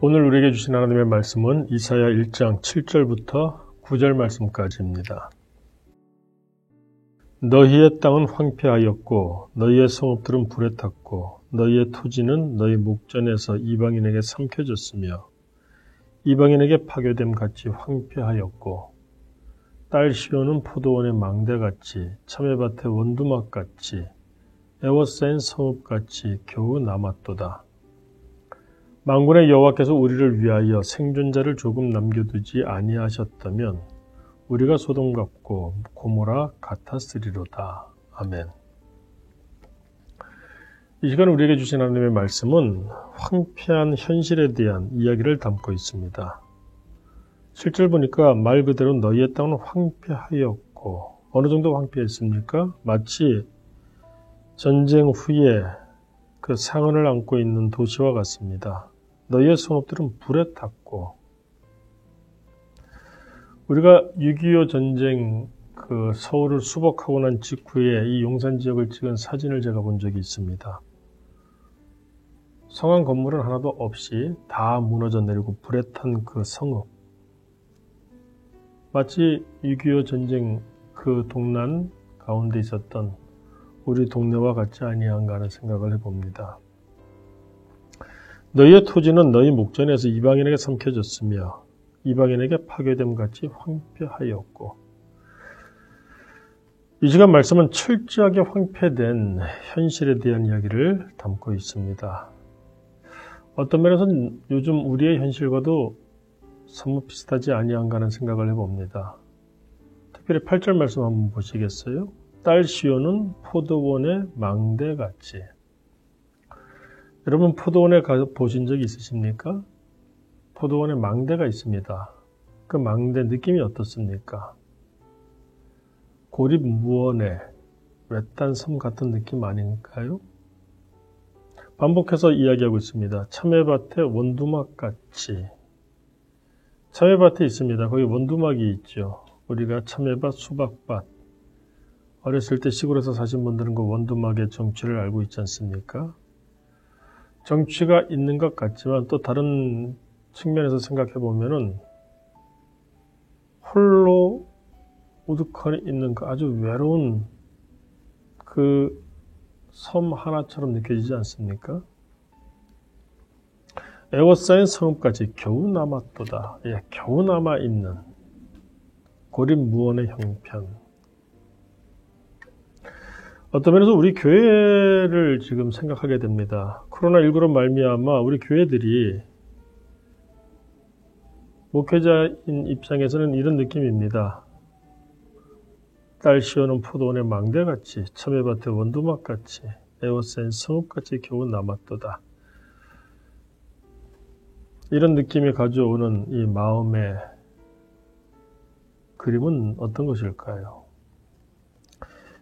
오늘 우리에게 주신 하나님의 말씀은 이사야 1장 7절부터 9절 말씀까지입니다. 너희의 땅은 황폐하였고 너희의 성읍들은 불에 탔고 너희의 토지는 너희 목전에서 이방인에게 삼켜졌으며 이방인에게 파괴됨 같이 황폐하였고 딸 시온은 포도원의 망대같이 참외밭의 원두막같이 에워싸인 성읍같이 겨우 남았도다. 만군의 여호와께서 우리를 위하여 생존자를 조금 남겨두지 아니하셨다면 우리가 소돔 같고 고모라 같았으리로다. 아멘. 이 시간 우리에게 주신 하나님의 말씀은 황폐한 현실에 대한 이야기를 담고 있습니다. 7절 보니까 말 그대로 너희의 땅은 황폐하였고 어느 정도 황폐했습니까? 마치 전쟁 후에 그 상흔을 안고 있는 도시와 같습니다. 너희의 성읍들은 불에 탔고 우리가 6.25 전쟁 그 서울을 수복하고 난 직후에 이 용산 지역을 찍은 사진을 제가 본 적이 있습니다. 성한 건물은 하나도 없이 다 무너져 내리고 불에 탄 그 성읍. 마치 6.25 전쟁 그 동란 가운데 있었던 우리 동네와 같지 아니한가 하는 생각을 해봅니다. 너희의 토지는 너희 목전에서 이방인에게 삼켜졌으며 이방인에게 파괴됨 같이 황폐하였고 이 시간 말씀은 철저하게 황폐된 현실에 대한 이야기를 담고 있습니다. 어떤 면에서는 요즘 우리의 현실과도 somewhat 비슷하지 아니한가 하는 생각을 해봅니다. 특별히 8절 말씀 한번 보시겠어요? 딸 시온은 포도원의 망대같이. 여러분 포도원에 가서 보신 적이 있으십니까? 포도원에 망대가 있습니다. 그 망대 느낌이 어떻습니까? 고립무원의 외딴 섬 같은 느낌 아닌가요? 반복해서 이야기하고 있습니다. 참외밭의 원두막같이. 참외밭에 있습니다. 거기 원두막이 있죠. 우리가 참외밭, 수박밭. 어렸을 때 시골에서 사신 분들은 그 원두막의 정취를 알고 있지 않습니까? 정취가 있는 것 같지만 또 다른 측면에서 생각해 보면은 홀로 우두커니 있는 그 아주 외로운 그 섬 하나처럼 느껴지지 않습니까? 에워싸인 성읍까지 겨우 남았도다. 예, 겨우 남아있는 고립무원의 형편. 어떤 면에서 우리 교회를 지금 생각하게 됩니다. 코로나19로 말미암아 우리 교회들이 목회자인 입장에서는 이런 느낌입니다. 딸 시온은 포도원의 망대같이 참외밭의 원두막같이 에워싸인 성읍같이 겨우 남았도다. 이런 느낌이 가져오는 이 마음의 그림은 어떤 것일까요?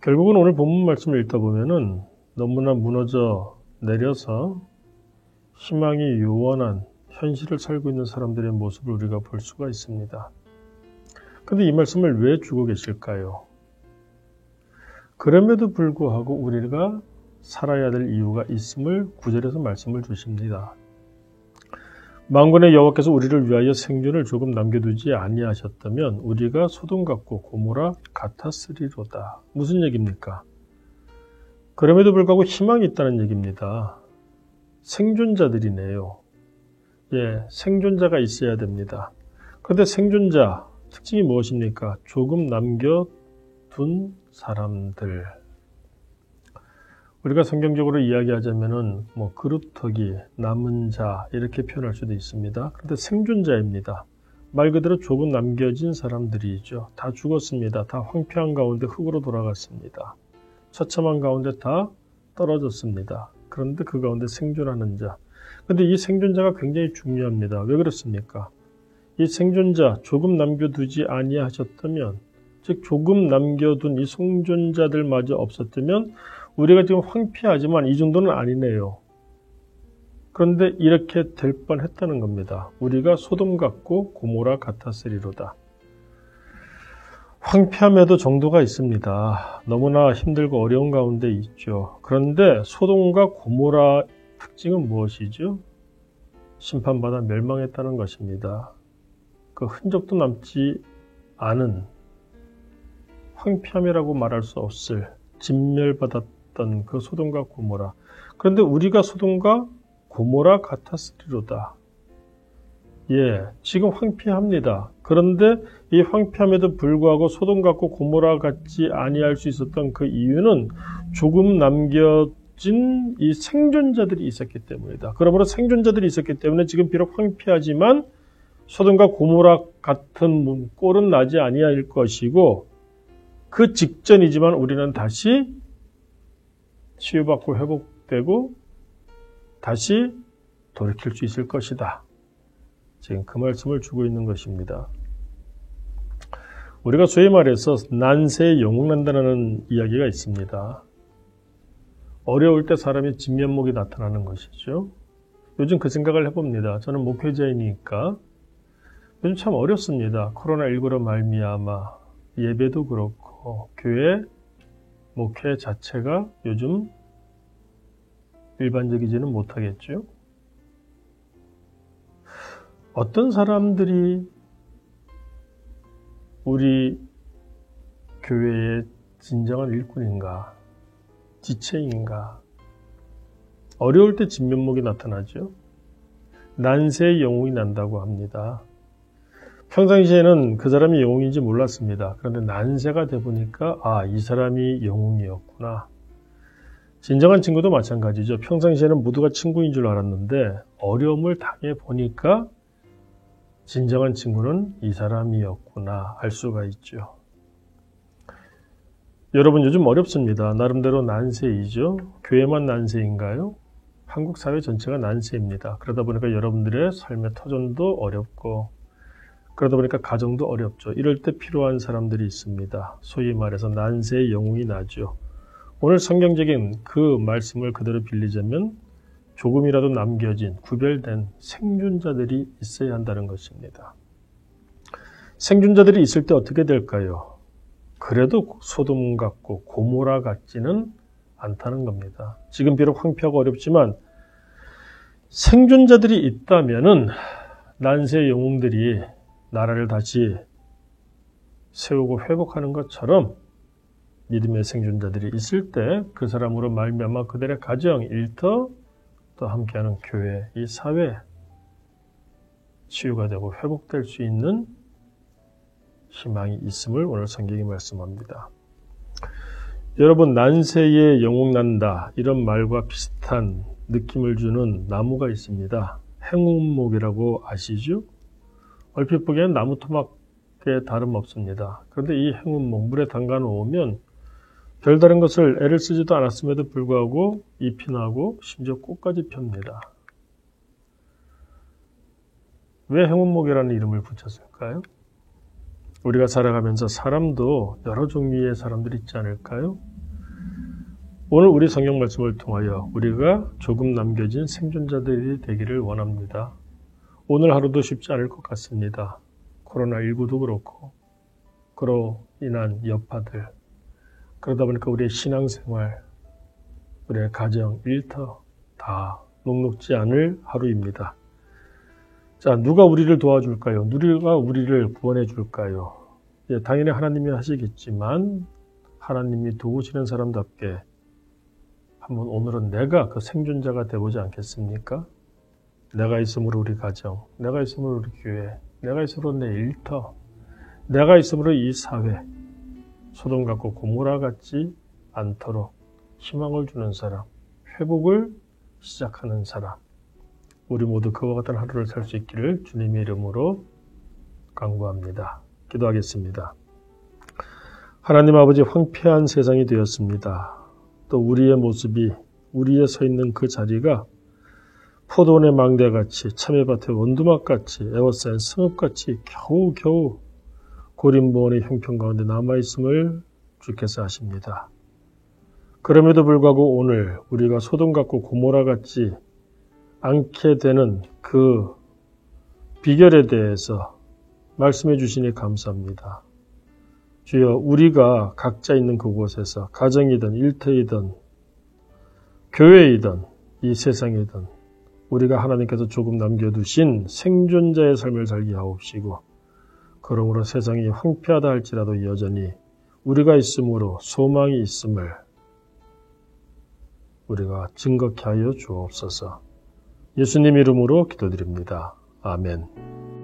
결국은 오늘 본문 말씀을 읽다 보면은 너무나 무너져 내려서 희망이 요원한 현실을 살고 있는 사람들의 모습을 우리가 볼 수가 있습니다. 그런데 이 말씀을 왜 주고 계실까요? 그럼에도 불구하고 우리가 살아야 될 이유가 있음을 9절에서 말씀을 주십니다. 만군의 여호와께서 우리를 위하여 생존을 조금 남겨두지 아니하셨다면 우리가 소돔 같고 고모라 같았으리로다. 무슨 얘기입니까? 그럼에도 불구하고 희망이 있다는 얘기입니다. 생존자들이네요. 예, 생존자가 있어야 됩니다. 그런데 생존자 특징이 무엇입니까? 조금 남겨둔 사람들. 우리가 성경적으로 이야기하자면은 그루터기, 남은 자 이렇게 표현할 수도 있습니다. 그런데 생존자입니다. 말 그대로 조금 남겨진 사람들이죠. 다 죽었습니다. 다 황폐한 가운데 흙으로 돌아갔습니다. 처참한 가운데 다 떨어졌습니다. 그런데 그 가운데 생존하는 자. 그런데 이 생존자가 굉장히 중요합니다. 왜 그렇습니까? 이 생존자 조금 남겨두지 아니하셨다면, 즉 조금 남겨둔 이 생존자들마저 없었다면 우리가 지금 황폐하지만 이 정도는 아니네요. 그런데 이렇게 될 뻔했다는 겁니다. 우리가 소돔 같고 고모라 같았으리로다. 황폐함에도 정도가 있습니다. 너무나 힘들고 어려운 가운데 있죠. 그런데 소돔과 고모라 특징은 무엇이죠? 심판받아 멸망했다는 것입니다. 그 흔적도 남지 않은 황폐함이라고 말할 수 없을 진멸받았던 그 소돔과 고모라. 그런데 우리가 소돔과 고모라 같았으리로다. 예, 지금 황폐합니다. 그런데 이 황폐함에도 불구하고 소돔 같고 고모라 같지 아니할 수 있었던 그 이유는 조금 남겨진 이 생존자들이 있었기 때문이다. 그러므로 생존자들이 있었기 때문에 지금 비록 황폐하지만 소돔과 고모라 같은 꼴은 나지 아니할 것이고 그 직전이지만 우리는 다시 치유받고 회복되고 다시 돌이킬 수 있을 것이다. 지금 그 말씀을 주고 있는 것입니다. 우리가 소위 말해서 난세에 영웅난다는 이야기가 있습니다. 어려울 때 사람의 진면목이 나타나는 것이죠. 요즘 그 생각을 해봅니다. 저는 목회자이니까 요즘 참 어렵습니다. 코로나19로 말미암아 예배도 그렇고 교회 목회 자체가 요즘 일반적이지는 못하겠죠. 어떤 사람들이 우리 교회의 진정한 일꾼인가, 지체인가? 어려울 때 진면목이 나타나죠. 난세의 영웅이 난다고 합니다. 평상시에는 그 사람이 영웅인지 몰랐습니다. 그런데 난세가 돼 보니까 이 사람이 영웅이었구나. 진정한 친구도 마찬가지죠. 평상시에는 모두가 친구인 줄 알았는데 어려움을 당해 보니까 진정한 친구는 이 사람이었구나 알 수가 있죠. 여러분 요즘 어렵습니다. 나름대로 난세이죠. 교회만 난세인가요? 한국 사회 전체가 난세입니다. 그러다 보니까 여러분들의 삶의 터전도 어렵고 그러다 보니까 가정도 어렵죠. 이럴 때 필요한 사람들이 있습니다. 소위 말해서 난세의 영웅이 나죠. 오늘 성경적인 그 말씀을 그대로 빌리자면 조금이라도 남겨진 구별된 생존자들이 있어야 한다는 것입니다. 생존자들이 있을 때 어떻게 될까요? 그래도 소돔 같고 고모라 같지는 않다는 겁니다. 지금 비록 황폐하고 어렵지만 생존자들이 있다면은 난세 영웅들이 나라를 다시 세우고 회복하는 것처럼 믿음의 생존자들이 있을 때 그 사람으로 말미암아 그들의 가정, 일터, 또 함께하는 교회, 이 사회 치유가 되고 회복될 수 있는 희망이 있음을 오늘 성경이 말씀합니다. 여러분 난세에 영웅 난다 이런 말과 비슷한 느낌을 주는 나무가 있습니다. 행운목이라고 아시죠? 얼핏 보기에는 나무 토막에 다름없습니다. 그런데 이 행운목 물에 담가 놓으면 별다른 것을 애를 쓰지도 않았음에도 불구하고 잎이 나고 심지어 꽃까지 펴니다. 왜 행운목이라는 이름을 붙였을까요? 우리가 살아가면서 사람도 여러 종류의 사람들이 있지 않을까요? 오늘 우리 성경 말씀을 통하여 우리가 조금 남겨진 생존자들이 되기를 원합니다. 오늘 하루도 쉽지 않을 것 같습니다. 코로나19도 그렇고 그로 인한 여파들 그러다 보니까 우리의 신앙생활, 우리의 가정, 일터 다 녹록지 않을 하루입니다. 자, 누가 우리를 도와줄까요? 누가 우리를 구원해 줄까요? 예, 당연히 하나님이 하시겠지만 하나님이 도우시는 사람답게 한번 오늘은 내가 그 생존자가 되보지 않겠습니까? 내가 있음으로 우리 가정, 내가 있음으로 우리 교회, 내가 있음으로 내 일터, 내가 있음으로 이 사회, 소돔 같고 고모라 같지 않도록 희망을 주는 사람, 회복을 시작하는 사람, 우리 모두 그와 같은 하루를 살 수 있기를 주님의 이름으로 간구합니다. 기도하겠습니다. 하나님 아버지 황폐한 세상이 되었습니다. 또 우리의 모습이 우리의 서 있는 그 자리가 포도원의 망대같이 참외밭의 원두막같이 에워싼 승읍같이 겨우겨우 고린보원의 형편 가운데 남아있음을 주께서 아십니다. 그럼에도 불구하고 오늘 우리가 소돔 같고 고모라 같지 않게 되는 그 비결에 대해서 말씀해 주시니 감사합니다. 주여 우리가 각자 있는 그곳에서 가정이든 일터이든 교회이든 이 세상이든 우리가 하나님께서 조금 남겨두신 생존자의 삶을 살게 하옵시고, 그러므로 세상이 황폐하다 할지라도 여전히 우리가 있으므로 소망이 있음을 우리가 증거케 하여 주옵소서. 예수님 이름으로 기도드립니다. 아멘.